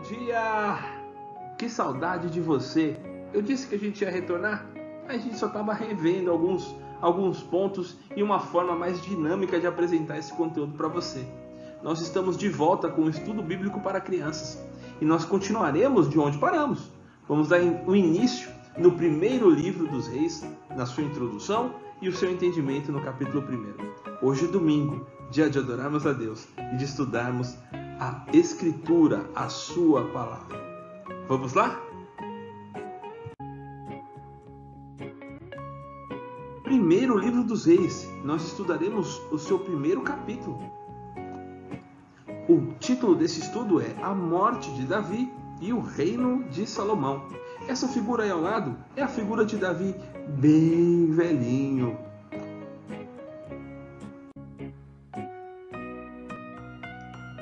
dia! Que saudade de você! Eu disse que a gente ia retornar, a gente só estava revendo alguns pontos e uma forma mais dinâmica de apresentar esse conteúdo para você. Nós estamos de volta com o estudo bíblico para crianças e nós continuaremos de onde paramos. Vamos dar o início no primeiro livro dos Reis, na sua introdução e o seu entendimento no capítulo 1. Hoje é domingo, dia de adorarmos a Deus e de estudarmos a Escritura, a sua palavra. Vamos lá? Primeiro livro dos Reis, nós estudaremos o seu primeiro capítulo. O título desse estudo é A Morte de Davi e o Reino de Salomão. Essa figura aí ao lado é a figura de Davi bem velhinho.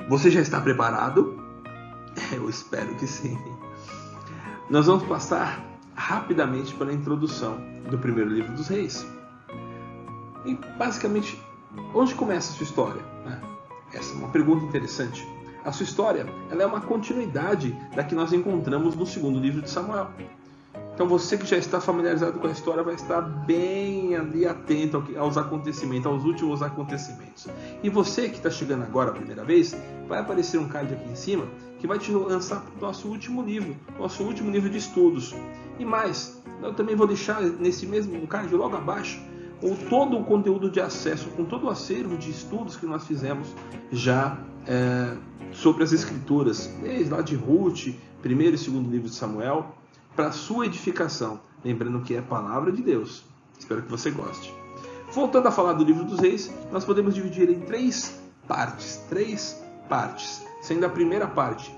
Você já está preparado? Eu espero que sim. Nós vamos passar rapidamente pela introdução do primeiro livro dos Reis. E basicamente, onde começa a sua história? Essa é uma pergunta interessante. A sua história ela é uma continuidade da que nós encontramos no segundo livro de Samuel. Então você que já está familiarizado com a história vai estar bem ali atento aos acontecimentos, aos últimos acontecimentos. E você que está chegando agora a primeira vez, vai aparecer um card aqui em cima que vai te lançar para o nosso último livro de estudos. E mais, eu também vou deixar nesse mesmo card logo abaixo todo o conteúdo de acesso, com todo o acervo de estudos que nós fizemos já sobre as Escrituras, desde lá de Ruth, primeiro e segundo livro de Samuel, para a sua edificação. Lembrando que é a palavra de Deus. Espero que você goste. Voltando a falar do livro dos Reis, nós podemos dividir em três partes, sendo a primeira parte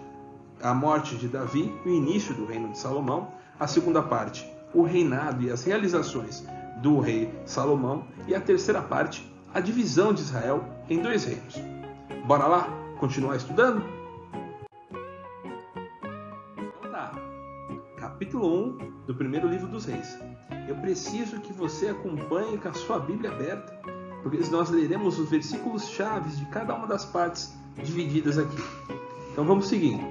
a morte de Davi, o início do reino de Salomão, a segunda parte o reinado e as realizações do rei Salomão, e a terceira parte a divisão de Israel em dois reinos. Bora lá continuar estudando? Então tá. Capítulo 1 do primeiro livro dos Reis. Eu preciso que você acompanhe com a sua Bíblia aberta, porque nós leremos os versículos chaves de cada uma das partes divididas aqui. Então vamos seguindo.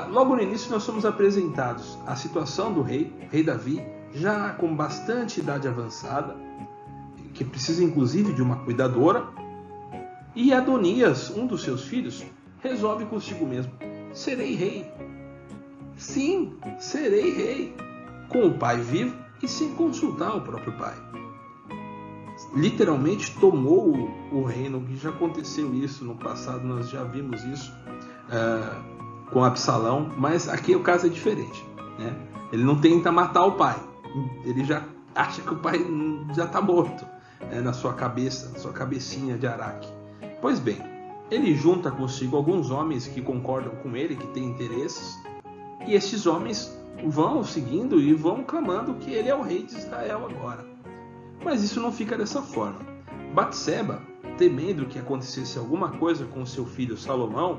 Logo no início nós somos apresentados a situação do rei Davi, já com bastante idade avançada, que precisa inclusive de uma cuidadora, e Adonias, um dos seus filhos, resolve consigo mesmo: serei rei. Sim, serei rei, com o pai vivo e sem consultar o próprio pai. Literalmente tomou o reino, que já aconteceu isso no passado, nós já vimos isso com Absalão, mas aqui o caso é diferente, né? Ele não tenta matar o pai, ele já acha que o pai já está morto, na sua cabeça, na sua cabecinha de Araque. Pois bem, ele junta consigo alguns homens que concordam com ele, que têm interesses, e esses homens vão seguindo e vão clamando que ele é o rei de Israel agora. Mas isso não fica dessa forma. Batseba, temendo que acontecesse alguma coisa com seu filho Salomão,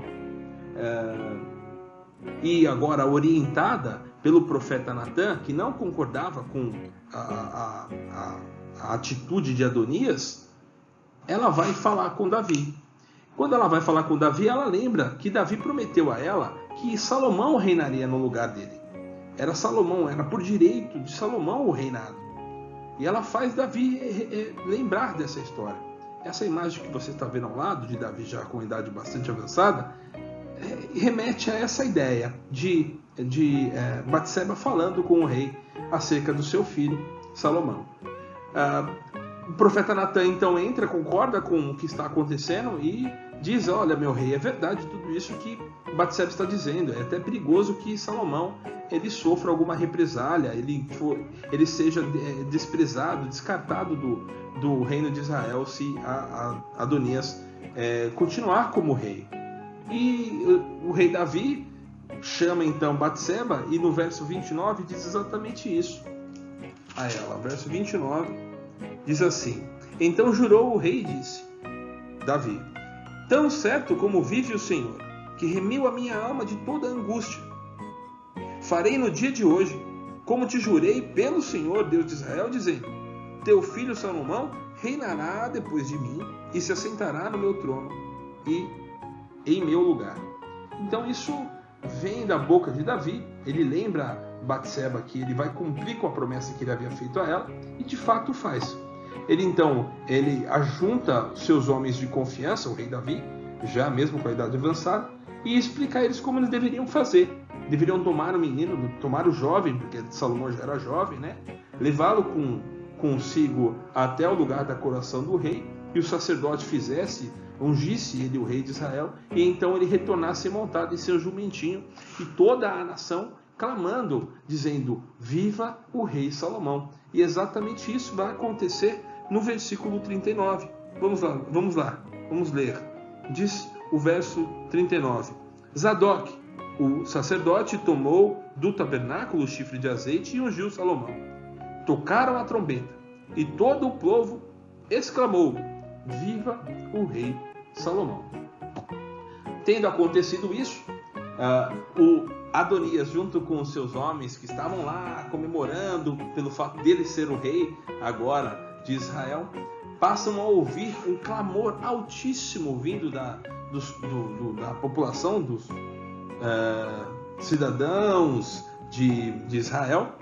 e agora orientada pelo profeta Natã, que não concordava com a atitude de Adonias, ela vai falar com Davi. Quando ela vai falar com Davi, ela lembra que Davi prometeu a ela que Salomão reinaria no lugar dele. Era por direito de Salomão o reinado. E ela faz Davi lembrar dessa história. Essa imagem que você está vendo ao lado, de Davi já com idade bastante avançada, remete a essa ideia de Batseba falando com o rei acerca do seu filho Salomão. O profeta Natã então entra, concorda com o que está acontecendo e diz: olha, meu rei, é verdade tudo isso que Batseba está dizendo, é até perigoso que Salomão ele sofra alguma represália, ele seja desprezado, descartado do reino de Israel se Adonias continuar como rei. E o rei Davi chama então Batseba e no verso 29 diz exatamente isso a ela. Verso 29 diz assim: então jurou o rei e disse, Davi: tão certo como vive o Senhor, que remiu a minha alma de toda angústia, farei no dia de hoje, como te jurei pelo Senhor, Deus de Israel, dizendo: teu filho Salomão reinará depois de mim e se assentará no meu trono e em meu lugar. Então isso vem da boca de Davi. Ele lembra Batseba que ele vai cumprir com a promessa que ele havia feito a ela, e de fato faz. Ele ajunta seus homens de confiança, o rei Davi, já mesmo com a idade avançada, e explica a eles como eles deveriam fazer. Deveriam tomar o menino, tomar o jovem, porque Salomão já era jovem, né? Levá-lo consigo até o lugar da coroação do rei, e o sacerdote ungisse ele o rei de Israel, e então ele retornasse montado em seu jumentinho, e toda a nação clamando, dizendo: viva o rei Salomão. E exatamente isso vai acontecer no versículo 39. Vamos ler. Diz o verso 39: Zadok, o sacerdote, tomou do tabernáculo o chifre de azeite e ungiu Salomão. Tocaram a trombeta, e todo o povo exclamou: viva o rei Salomão. Tendo acontecido isso, o Adonias, junto com os seus homens que estavam lá comemorando pelo fato dele ser o rei agora de Israel, passam a ouvir um clamor altíssimo vindo da população, dos cidadãos de Israel: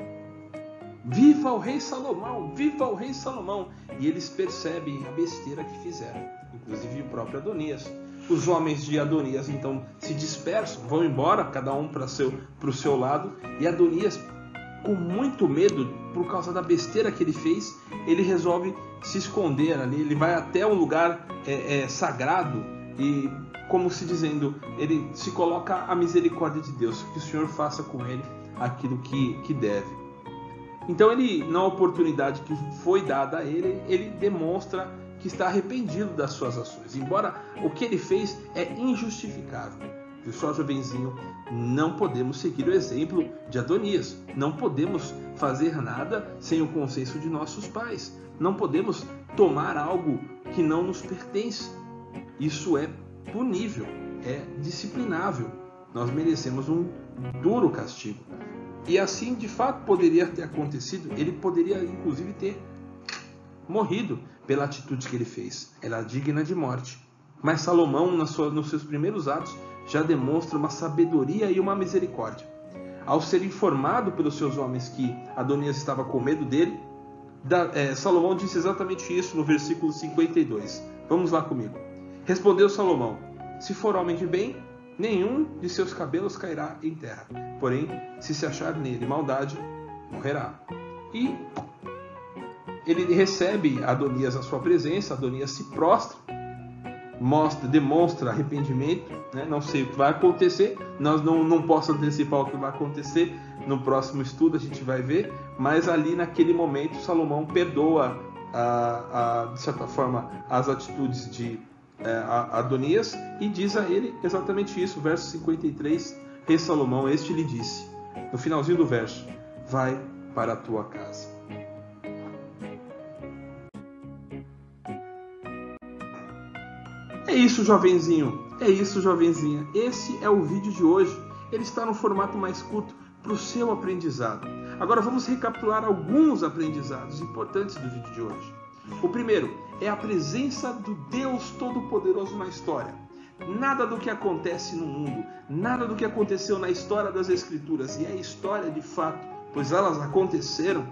viva o rei Salomão, viva o rei Salomão. E eles percebem a besteira que fizeram, inclusive o próprio Adonias. Os homens de Adonias então se dispersam, vão embora, cada um para o seu lado, e Adonias, com muito medo por causa da besteira que ele fez, ele resolve se esconder ali. Ele vai até um lugar sagrado e, como se dizendo, ele se coloca à misericórdia de Deus, que o Senhor faça com ele aquilo que deve. Então ele, na oportunidade que foi dada a ele, ele demonstra que está arrependido das suas ações, embora o que ele fez é injustificável. Viu só, jovenzinho? Não podemos seguir o exemplo de Adonias. Não podemos fazer nada sem o consenso de nossos pais. Não podemos tomar algo que não nos pertence. Isso é punível, é disciplinável. Nós merecemos um duro castigo. E assim, de fato, poderia ter acontecido. Ele poderia, inclusive, ter morrido pela atitude que ele fez. Ela é digna de morte. Mas Salomão, nos seus primeiros atos, já demonstra uma sabedoria e uma misericórdia. Ao ser informado pelos seus homens que Adonias estava com medo dele, Salomão disse exatamente isso no versículo 52. Vamos lá comigo. Respondeu Salomão: se for homem de bem, nenhum de seus cabelos cairá em terra. Porém, se achar nele maldade, morrerá. E ele recebe Adonias à sua presença. Adonias se prostra, demonstra arrependimento, né? Não sei o que vai acontecer, nós não posso antecipar o que vai acontecer. No próximo estudo a gente vai ver, mas ali naquele momento Salomão perdoa de certa forma as atitudes de Adonias, e diz a ele exatamente isso. Verso 53, rei Salomão, este lhe disse, no finalzinho do verso: vai para a tua casa. É isso, jovenzinho. É isso, jovenzinha. Esse é o vídeo de hoje. Ele está no formato mais curto para o seu aprendizado. Agora vamos recapitular alguns aprendizados importantes do vídeo de hoje. O primeiro é a presença do Deus Todo-Poderoso na história. Nada do que acontece no mundo, nada do que aconteceu na história das Escrituras, e é história de fato, pois elas aconteceram,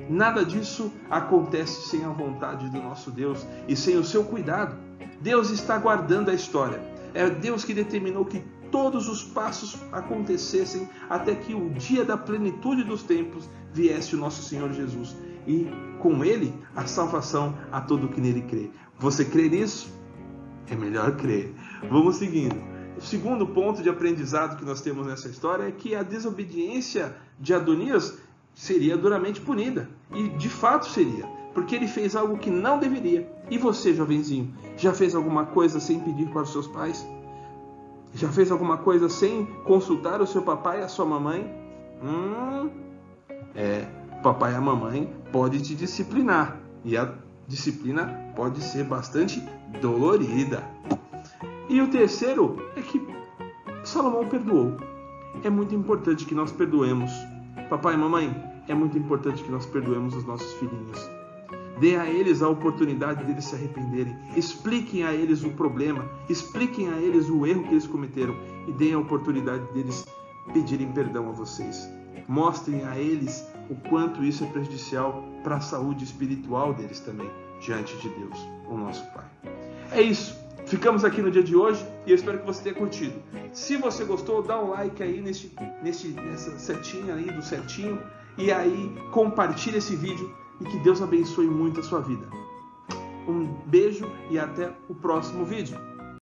nada disso acontece sem a vontade do nosso Deus e sem o seu cuidado. Deus está guardando a história. É Deus que determinou que todos os passos acontecessem até que o dia da plenitude dos tempos viesse o nosso Senhor Jesus. E com Ele a salvação a todo que nele crê. Você crê nisso? É melhor crer. Vamos seguindo. O segundo ponto de aprendizado que nós temos nessa história é que a desobediência de Adonias seria duramente punida. E de fato seria, porque ele fez algo que não deveria. E você, jovenzinho, já fez alguma coisa sem pedir para os seus pais? Já fez alguma coisa sem consultar o seu papai e a sua mamãe? O papai e a mamãe podem te disciplinar. E a disciplina pode ser bastante dolorida. E o terceiro é que Salomão perdoou. É muito importante que nós perdoemos. Papai e mamãe, é muito importante que nós perdoemos os nossos filhinhos. Dê a eles a oportunidade de eles se arrependerem. Expliquem a eles o problema. Expliquem a eles o erro que eles cometeram. E deem a oportunidade deles pedirem perdão a vocês. Mostrem a eles o quanto isso é prejudicial para a saúde espiritual deles também, diante de Deus, o nosso Pai. É isso. Ficamos aqui no dia de hoje e eu espero que você tenha curtido. Se você gostou, dá um like aí nessa setinha aí do certinho e aí compartilha esse vídeo e que Deus abençoe muito a sua vida. Um beijo e até o próximo vídeo.